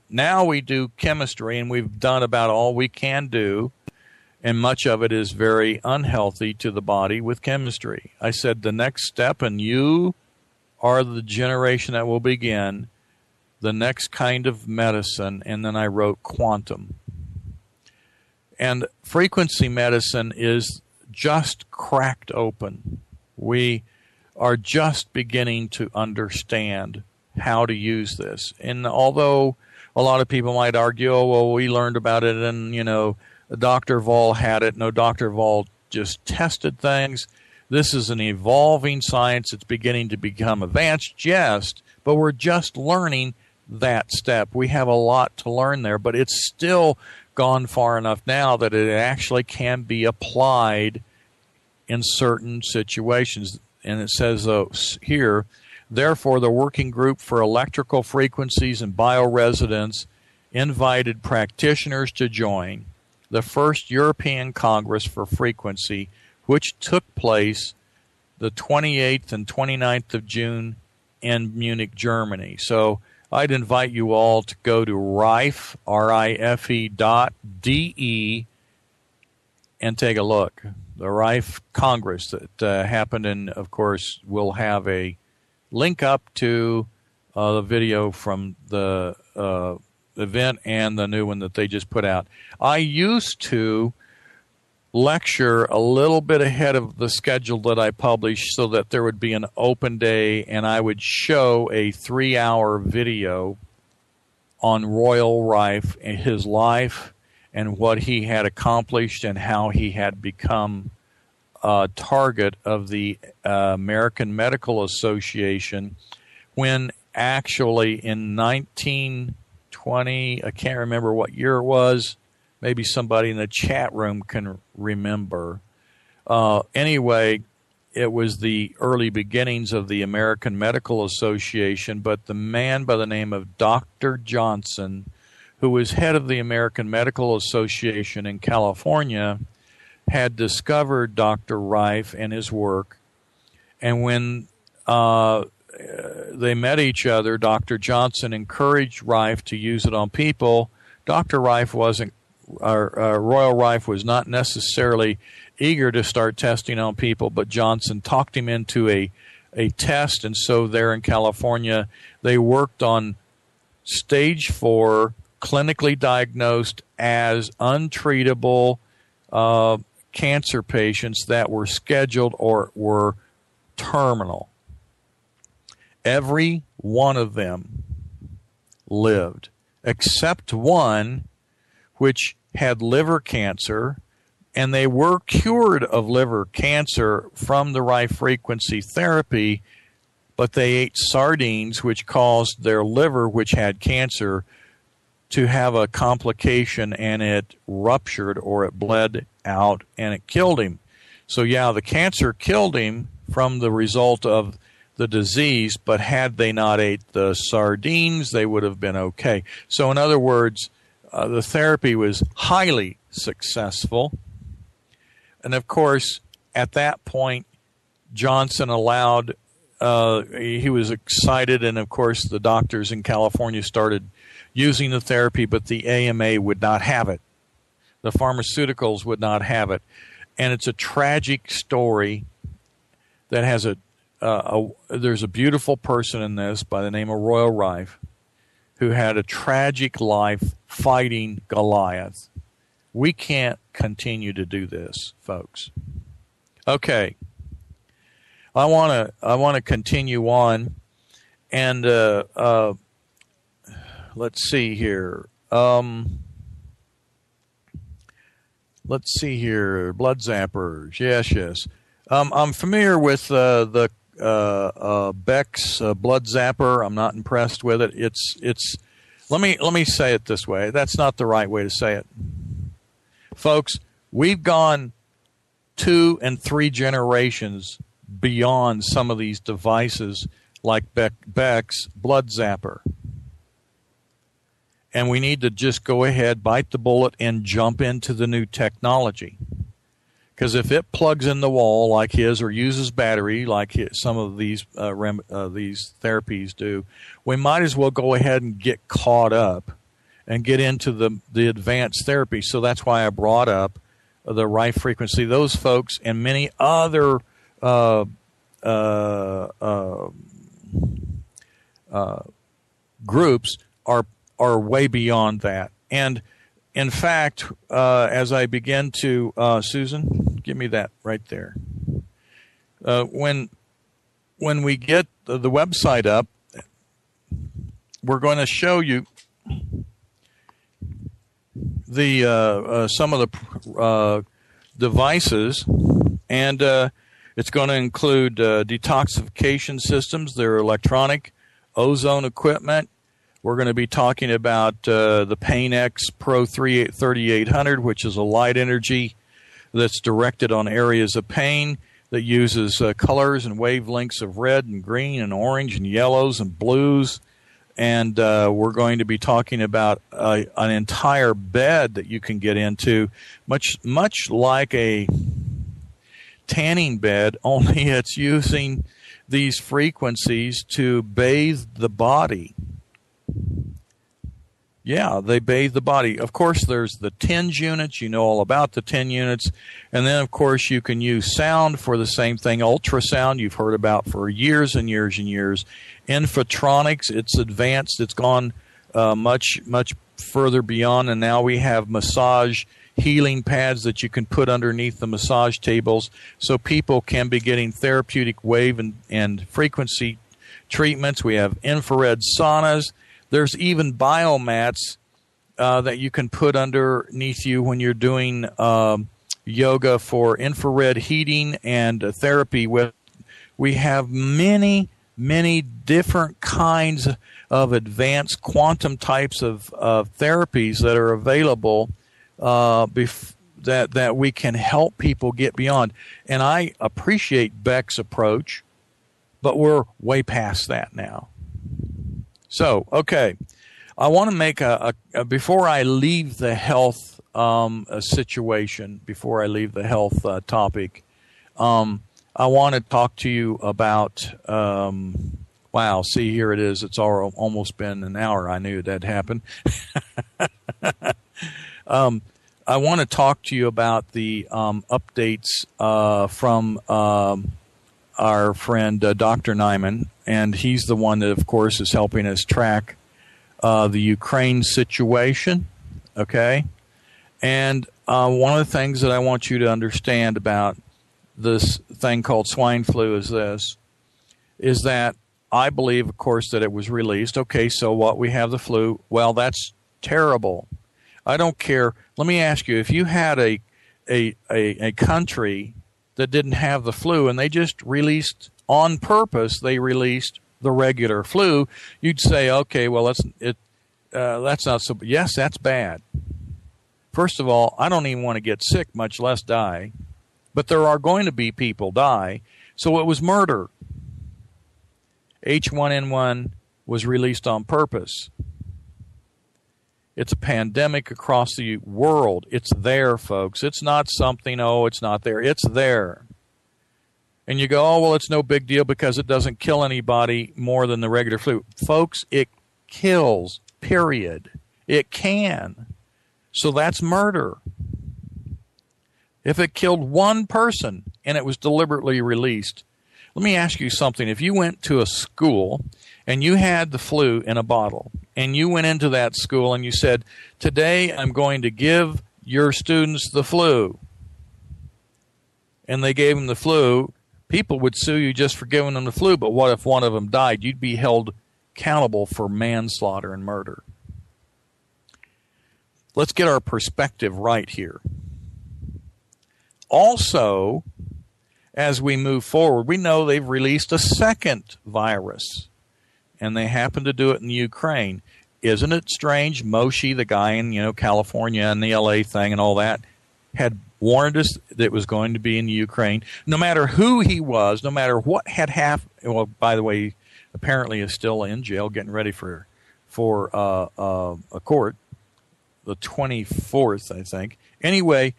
Now we do chemistry, and we've done about all we can do, and much of it is very unhealthy to the body with chemistry. I said the next step, and you are the generation that will begin the next kind of medicine, and then I wrote quantum. And frequency medicine is just cracked open. We are just beginning to understand how to use this. And although a lot of people might argue, oh, well, we learned about it and, Dr. Vall had it. No, Dr. Vall just tested things. This is an evolving science. It's beginning to become advanced, yes, but we're just learning that step. We have a lot to learn there, but it's still gone far enough now that it actually can be applied in certain situations. And it says here, therefore, the Working Group for Electrical Frequencies and Bioresonance invited practitioners to join the first European Congress for Frequency, which took place the 28th and 29th of June in Munich, Germany. So I'd invite you all to go to rife, rife.de, and take a look. The Rife Congress that happened, and of course we'll have a link up to the video from the event and the new one that they just put out. I used to lecture a little bit ahead of the schedule that I published so that there would be an open day, and I would show a 3-hour video on Royal Rife and his life and what he had accomplished and how he had become a target of the American Medical Association when actually in 1920, I can't remember what year it was, maybe somebody in the chat room can remember. Anyway, it was the early beginnings of the American Medical Association, but the man by the name of Dr. Johnson, who was head of the American Medical Association in California, had discovered Dr. Rife and his work. And when they met each other, Dr. Johnson encouraged Rife to use it on people. Dr. Rife wasn't, Royal Rife was not necessarily eager to start testing on people, but Johnson talked him into a test, and so there in California, they worked on stage 4, clinically diagnosed as untreatable cancer patients that were scheduled or were terminal. Every one of them lived, except one which had liver cancer, and they were cured of liver cancer from the Rife frequency therapy, but they ate sardines, which caused their liver, which had cancer, to have a complication, and it ruptured or it bled out and it killed him. So yeah, the cancer killed him from the result of the disease, but had they not ate the sardines, they would have been okay. So in other words, the therapy was highly successful. And of course, at that point, Johnson allowed, he was excited, and of course the doctors in California started using the therapy, but the AMA would not have it. The pharmaceuticals would not have it. And it's a tragic story that has there's a beautiful person in this by the name of Royal Rife who had a tragic life fighting Goliath. We can't continue to do this, folks. Okay. I want to continue on, and let's see here. Let's see here. Blood zappers. Yes. I'm familiar with the Beck's blood zapper. I'm not impressed with it. It's. Let me say it this way. That's not the right way to say it, folks. We've gone 2 and 3 generations beyond some of these devices like Beck's blood zapper. And we need to just go ahead, bite the bullet, and jump into the new technology. Because if it plugs in the wall like his or uses battery like some of these therapies do, we might as well go ahead and get caught up and get into the advanced therapy. So that's why I brought up the right frequency. Those folks and many other groups are way beyond that. And in fact, as I begin to, Susan, give me that right there. When we get the website up, we're going to show you the some of the devices, and it's going to include detoxification systems, their electronic ozone equipment. We're going to be talking about the PainX Pro 3800, which is a light energy that's directed on areas of pain, that uses colors and wavelengths of red and green and orange and yellows and blues. And we're going to be talking about an entire bed that you can get into, much like a tanning bed, only it's using these frequencies to bathe the body. Yeah, they bathe the body. Of course, there's the TENS units. You know all about the 10 units. And then, of course, you can use sound for the same thing. Ultrasound, you've heard about for years and years and years. Infotronics, it's advanced. It's gone much further beyond. And now we have massage healing pads that you can put underneath the massage tables so people can be getting therapeutic wave and frequency treatments. We have infrared saunas. There's even biomats that you can put underneath you when you're doing yoga for infrared heating and therapy. We have many different kinds of advanced quantum types of therapies that are available that we can help people get beyond. And I appreciate Beck's approach, but we're way past that now. So, okay, I want to make before I leave the health situation, before I leave the health topic, I want to talk to you about, wow, see, here it is. It's almost been an hour. I knew that'd happen. I want to talk to you about the updates from our friend Dr. Nyman, and he's the one that, of course, is helping us track the Ukraine situation, okay? And one of the things that I want you to understand about this thing called swine flu is that I believe, of course, that it was released. Okay, so what? We have the flu. Well, that's terrible. I don't care. Let me ask you, if you had a country that didn't have the flu and they just released on purpose, they released the regular flu, you'd say, okay, well, that's not so. Yes, that's bad. First of all, I don't even want to get sick, much less die. But there are going to be people die. So it was murder. H1N1 was released on purpose. It's a pandemic across the world. It's there, folks. It's not something, it's not there. It's there. And you go, oh, well, it's no big deal because it doesn't kill anybody more than the regular flu. Folks, it kills, period. It can. So that's murder. If it killed one person and it was deliberately released, let me ask you something. If you went to a school and you had the flu in a bottle and you went into that school and you said, today I'm going to give your students the flu, and they gave them the flu, people would sue you just for giving them the flu. But what if one of them died? You'd be held accountable for manslaughter and murder. Let's get our perspective right here. Also, as we move forward, we know they've released a second virus, and they happen to do it in Ukraine. Isn't it strange? Moshe, the guy in California and the LA thing and all that, had warned us that it was going to be in Ukraine. No matter who he was, no matter what had happened. Well, by the way, apparently is still in jail, getting ready for a court, the 24th, I think. Anyway,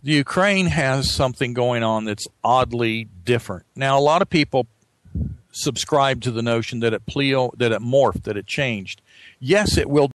The Ukraine has something going on that's oddly different. Now, a lot of people subscribe to the notion that it morphed, that it changed. Yes, it will